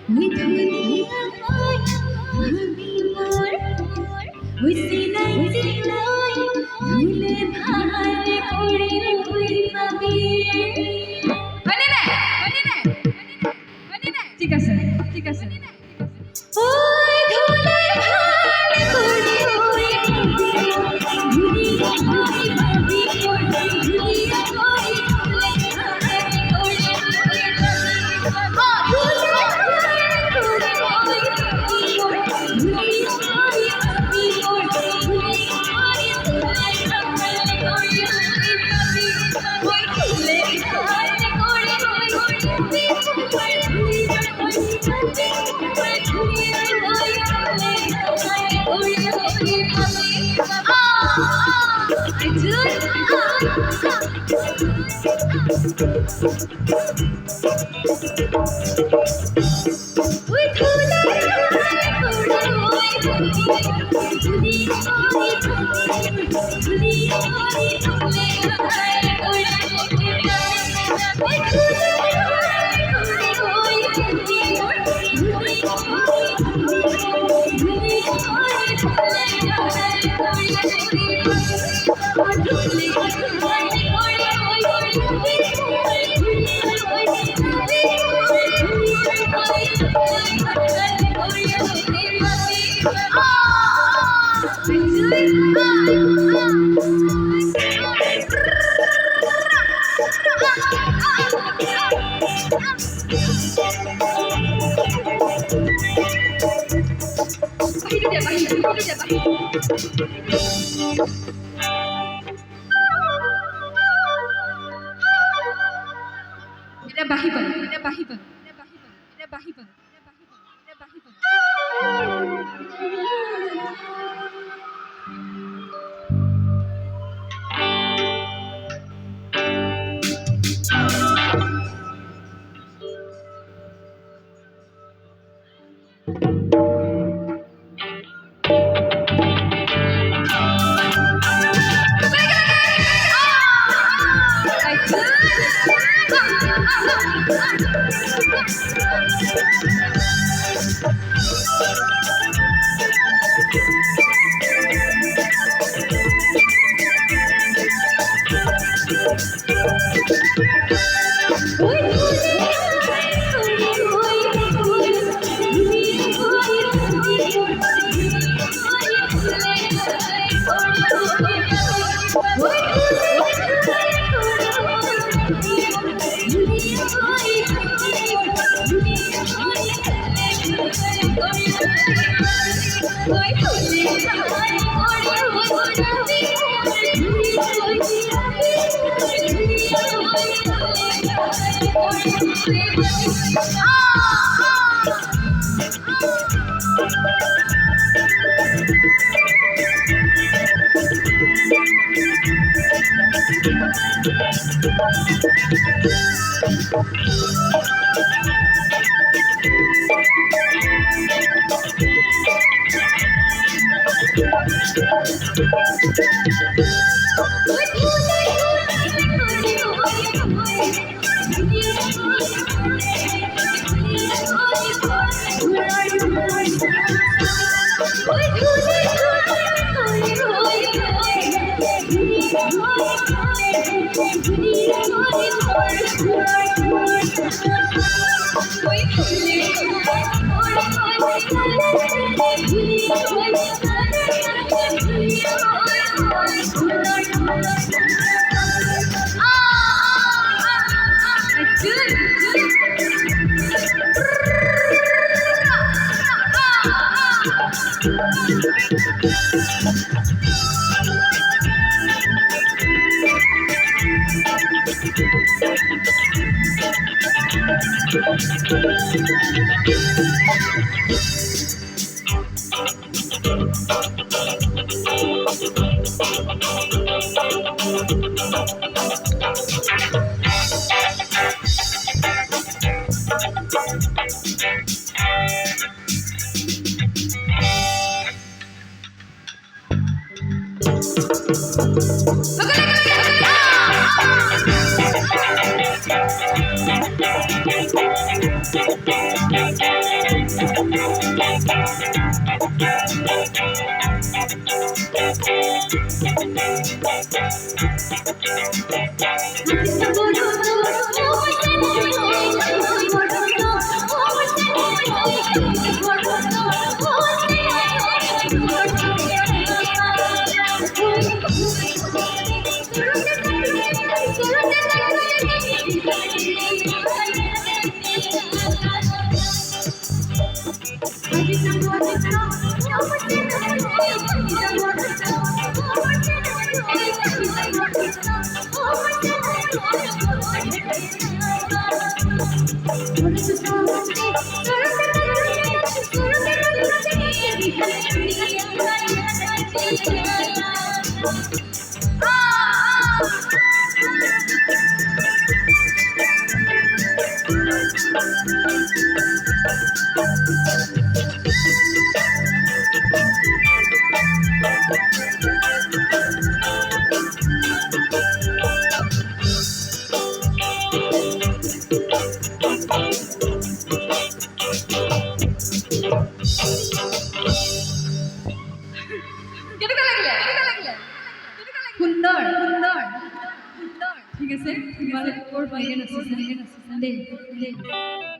ওই ধুলিয়া পাই ভাবি মোর ওই সিলাই সিলাই ধুলে ভালে করে ওই পাবি মানে না ঠিক আছে ঠিক আছে ওই ধুলে ভালে করে ওই ধুলিয়া পাই ভাবি মোর ধুলিয়া পাই ধুলে ভালে করে ওই এটা বাহি পাল এটা বাহি পাল এটা বাহি পাল এটা বাহি পাল এটা বাহি পাল এটা বাহি পাল Thank you. কেনেকুৱা লাগিলে সুন্দৰ সুন্দৰ সুন্দৰ ঠিক আছে তোমালোকে বৰ ভালকৈ নাচিছা দেই দেই